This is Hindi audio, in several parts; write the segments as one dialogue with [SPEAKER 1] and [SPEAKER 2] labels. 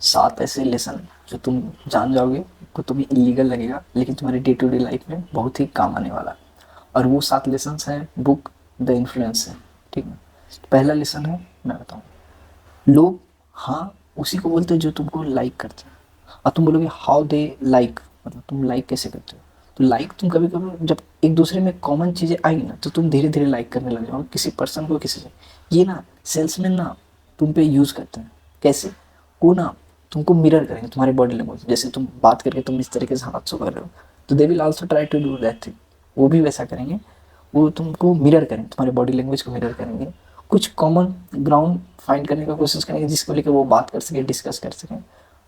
[SPEAKER 1] 7 ऐसे लेसन जो तुम जान जाओगे, को तुम्हें इलीगल लगेगा लेकिन तुम्हारी डे टू डे लाइफ में बहुत ही काम आने वाला है। और वो 7 लेसन्स हैं बुक द इन्फ्लुएंस है। ठीक है, पहला लेसन है, मैं बताऊँ, लोग हाँ उसी को बोलते हैं जो तुमको लाइक करते हैं। और तुम बोलोगे हाउ दे लाइक, मतलब तुम लाइक कैसे करते हो। तो लाइक तुम कभी कभी जब एक दूसरे में कॉमन चीज़ें आएंगी ना तो तुम धीरे धीरे लाइक करने लग जाओगे किसी पर्सन को, किसी से। ये ना सेल्समैन ना तुम पे यूज़ करते हैं। कैसे? वो ना तुमको मिरर करेंगे, तुम्हारी बॉडी लैंग्वेज, जैसे तुम बात करके तुम इस तरीके से हाथ शो कर रहे हो, तो they will also try to do that thing. वो भी वैसा करेंगे, वो तुमको मिरर करेंगे, तुम्हारी बॉडी लैंग्वेज को मिरर करेंगे। कुछ कॉमन ग्राउंड फाइंड करने का कोशिश करेंगे जिसको लेकर वो बात कर सके, डिस्कस कर सकें।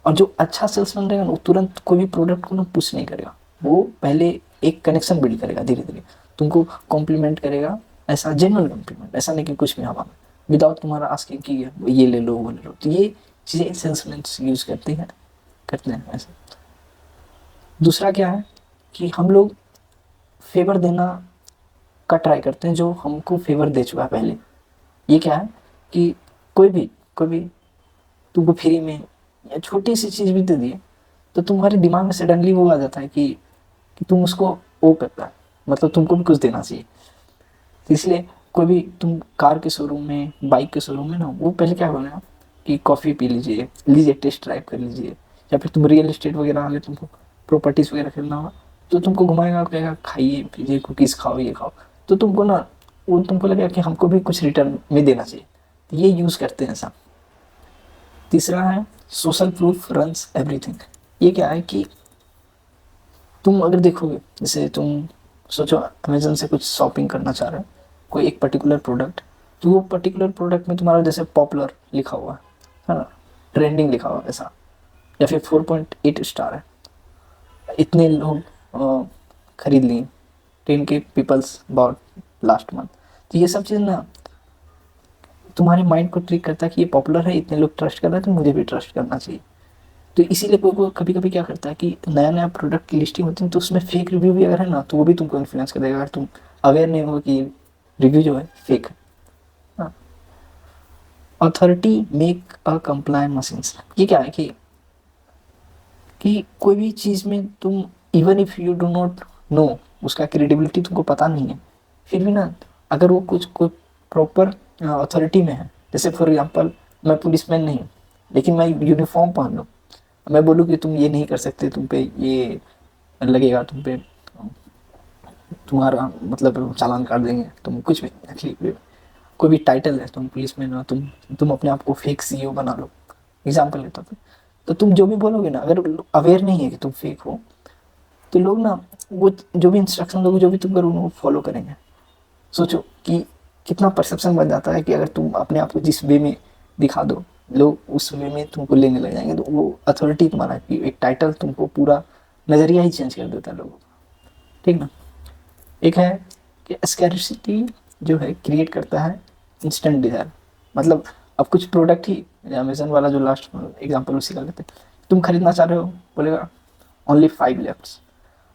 [SPEAKER 1] और जो अच्छा सेल्समैन रहेगा ना वो तुरंत कोई भी प्रोडक्ट को ना पुश नहीं करेगा, वो पहले एक कनेक्शन बिल्ड करेगा धीरे धीरे, तुमको कॉम्प्लीमेंट करेगा। ऐसा जेन्युइन कॉम्प्लीमेंट, ऐसा नहीं कि कुछ भी हवा में, विदाउट तुम्हारा आस्किंग कि ये ले लो वो ले लो। तो ये चीज़ें सेल्समैन यूज़ करते हैं ऐसे। दूसरा क्या है कि हम लोग फेवर देना का ट्राई करते हैं जो हमको फेवर दे चुका है पहले। ये क्या है कि कोई भी तुमको फ्री में या छोटी सी चीज़ भी दे दिए तो तुम्हारे दिमाग में सडनली वो आ जाता है कि तुम उसको वो करता है, मतलब तुमको भी कुछ देना चाहिए। तो इसलिए कोई भी तुम कार के शोरूम में, बाइक के शोरूम में ना, वो पहले क्या बोलेगा कि कॉफ़ी पी लीजिए, लीजिए टेस्ट ड्राइव कर लीजिए। या फिर तुम रियल एस्टेट वगैरह वाले, तुमको प्रॉपर्टीज़ वगैरह खरीदना होगा तो तुमको घुमाएगा, कहेगा खाइए पीजिए, कुकीज़ खाओ, ये खाओ। तो तुमको ना वो तुमको लगेगा कि हमको भी कुछ रिटर्न में देना चाहिए। तो ये यूज़ करते हैं ऐसा। तीसरा है सोशल प्रूफ रन्स एवरीथिंग। ये क्या है कि तुम अगर देखोगे, जैसे तुम सोचो अमेजन से कुछ शॉपिंग करना चाह रहे हो, कोई एक पर्टिकुलर प्रोडक्ट, तो वो पर्टिकुलर प्रोडक्ट में तुम्हारा जैसे पॉपुलर लिखा हुआ है ना, ट्रेंडिंग लिखा हुआ है ऐसा, या फिर 4.8 स्टार है, इतने लोग खरीद लिए, 10K peoples about last month. तो ये सब चीज़ ना तुम्हारे माइंड को ट्रिक करता है कि ये पॉपुलर है, इतने लोग ट्रस्ट कर रहे हैं तो मुझे भी ट्रस्ट करना चाहिए। तो इसीलिए कोई कभी कभी क्या करता है कि नया नया प्रोडक्ट की लिस्टिंग होती है तो उसमें फेक रिव्यू भी अगर है ना तो वो भी तुमको इन्फ्लुएंस कर देगा, अगर तुम अवेयर नहीं हो कि रिव्यू जो है फेक है। Authority make a compliant machines. ये क्या है कि कोई भी चीज़ में तुम even if you do not know, उसका क्रेडिबिलिटी तुमको पता नहीं है, फिर भी ना अगर वो कुछ कोई प्रॉपर अथॉरिटी में है, जैसे फॉर एग्जांपल मैं पुलिसमैन नहीं लेकिन मैं यूनिफॉर्म पहन लूँ, मैं बोलूँ कि तुम ये नहीं कर सकते, तुम पे ये लगेगा, तुम पे तुम्हारा मतलब चालान काट देंगे, तुम कुछ भी एक्चुअली कोई भी टाइटल है, तुम पुलिस में ना, तुम अपने आप को फेक सीईओ बना लो, एग्जाम्पल लेता हूँ। तो तुम जो भी बोलोगे ना, अगर अवेयर नहीं है कि तुम फेक हो, तो लोग ना वो जो भी इंस्ट्रक्शन दोगे, जो भी तुम करोगे वो फॉलो करेंगे। सोचो कि कितना परसेप्शन बन जाता है कि अगर तुम अपने आप को जिस वे में दिखा दो, लोग उस वे में तुमको लेने लग जाएंगे। तो वो अथॉरिटी तुम्हारा कि एक टाइटल तुमको पूरा नज़रिया ही चेंज कर देता है लोगों का। ठीक ना। एक है कि स्कैर्सिटी जो है क्रिएट करता है इंस्टेंट डिज़ायर। मतलब अब कुछ प्रोडक्ट ही, अमेजन वाला जो लास्ट एग्जांपल उसी का लेते हैं, तुम खरीदना चाह रहे हो, बोलेगा ओनली 5 लेफ्ट।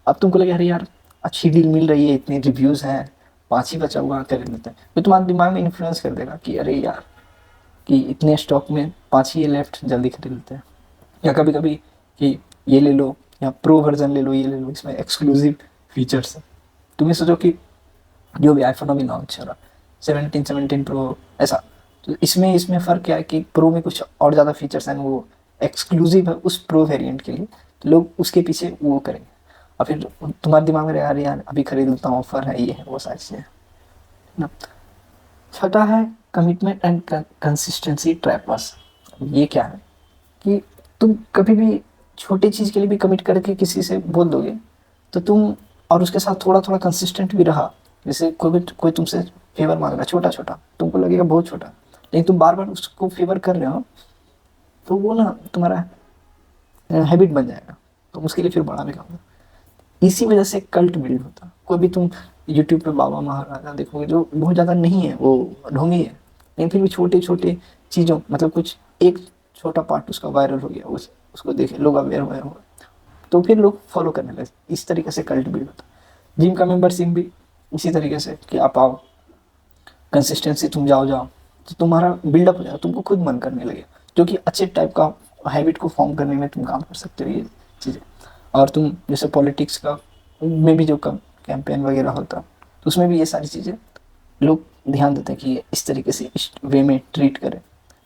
[SPEAKER 1] अब तुमको लगे अरे यार अच्छी डील मिल रही है, इतने रिव्यूज़ हैं, 5 ही बचा हुआ, खरीद लेते हैं। तो तुम्हारे दिमाग में इन्फ्लुएंस कर देगा कि अरे यार कि इतने स्टॉक में 5 ही लेफ्ट, जल्दी खरीद लेते हैं। या कभी कभी कि ये ले लो, या प्रो वर्जन ले लो, ये ले लो, इसमें एक्सक्लूसिव फीचर्स है। तुम्हें सोचो कि जो भी आईफोन अभी लॉन्च हो रहा, 17 प्रो ऐसा, तो इसमें फ़र्क क्या है कि प्रो में कुछ और ज़्यादा फीचर्स हैं, वो एक्सक्लूसिव है उस प्रो वेरिएंट के लिए, तो लोग उसके पीछे वो करेंगे। और फिर तुम्हारे दिमाग में रहेगा अरे यार अभी खरीद लेता हूँ, ऑफर है, ये है, वो सारी चीज़ें ना। छठा है कमिटमेंट एंड कंसिस्टेंसी ट्रैप बस। ये क्या है कि तुम कभी भी छोटी चीज़ के लिए भी कमिट करके किसी से बोल दोगे तो तुम, और उसके साथ थोड़ा थोड़ा कंसिस्टेंट भी रहा, जैसे कोई तुमसे फेवर मांग रहा है छोटा छोटा, तुमको लगेगा बहुत छोटा, लेकिन तुम बार बार उसको फेवर कर रहे हो, तो वो ना तुम्हारा हैबिट बन जाएगा, तो उसके लिए फिर बड़ा भी काम। इसी वजह से कल्ट बिल्ड होता। कोई भी तुम यूट्यूब पे बाबा महाराजा देखोगे जो बहुत ज़्यादा नहीं है, वो ढोंगी है, लेकिन फिर भी छोटे छोटे चीज़ों, मतलब कुछ एक छोटा पार्ट उसका वायरल हो गया, उसको देखे लोग अवेयर हो, तो फिर लोग फॉलो करने लगे। इस तरीके से कल्ट बिल्ड होता। जिम का मेंबरशिप भी इसी तरीके से कि आप आओ, कंसिस्टेंसी तुम जाओ तो तुम्हारा बिल्डअप हो जाएगा, तुमको खुद मन करने लगेगा, जो कि अच्छे टाइप का हैबिट को फॉर्म करने में तुम काम कर सकते हो ये चीज़ें। और तुम जैसे पॉलिटिक्स का में भी जो कैंपेन वगैरह होता तो उसमें भी ये सारी चीज़ें लोग ध्यान देते हैं कि ये इस तरीके से इस वे में ट्रीट करें,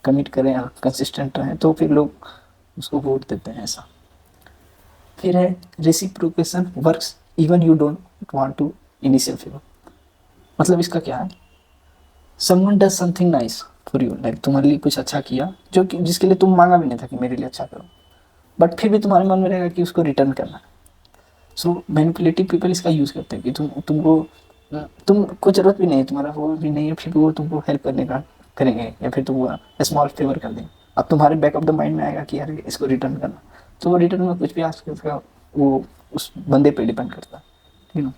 [SPEAKER 1] कमिट करें और कंसिस्टेंट रहें, तो फिर लोग उसको वोट देते हैं ऐसा। फिर है reciprocation works even you don't want to initial favour. मतलब इसका क्या है, someone does something nice for you, like तुम्हारे लिए कुछ अच्छा किया जो कि जिसके लिए तुम मांगा भी नहीं था कि मेरे लिए अच्छा करो, बट फिर भी तुम्हारे मन में रहेगा कि उसको रिटर्न करना है। सो मैनिपुलेटिव पीपल इसका यूज़ करते हैं कि तुमको जरूरत भी नहीं है, तुम्हारा वो भी नहीं है, फिर भी वो तुमको हेल्प करने का करेंगे या फिर तुमको स्मॉल फेवर कर देंगे। अब तुम्हारे बैक ऑफ द माइंड में आएगा कि यार इसको रिटर्न करना, तो वो रिटर्न में कुछ भी आ सकता है, वो उस बंदे पे डिपेंड करता है, ठीक है।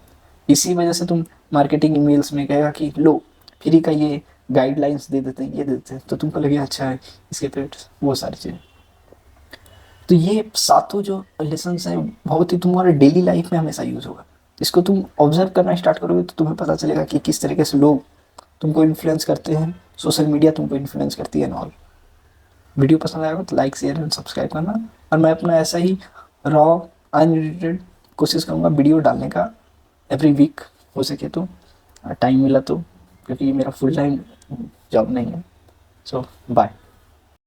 [SPEAKER 1] इसी वजह से तुम मार्केटिंग ईमेल्स में कहेगा कि लो फ्री का ये गाइडलाइंस दे देते हैं, ये दे देते हैं, तो तुमको लगे अच्छा है इसके पेट वो सारी चीज़ें। तो ये सातों जो लेसन्स हैं बहुत ही तुम्हारे डेली लाइफ में हमेशा यूज़ होगा। इसको तुम ऑब्जर्व करना स्टार्ट करोगे तो तुम्हें पता चलेगा कि किस तरीके से लोग तुमको इन्फ्लुएंस करते हैं, सोशल मीडिया तुमको इन्फ्लुएंस करती है ऑल। वीडियो पसंद आएगा तो लाइक शेयर एंड सब्सक्राइब करना, और मैं अपना ऐसा ही रॉ अनएडिटेड कोशिश करूँगा वीडियो डालने का एवरी वीक हो सके तो, टाइम मिला तो, क्योंकि ये मेरा फुल टाइम जॉब नहीं है। सो बाय।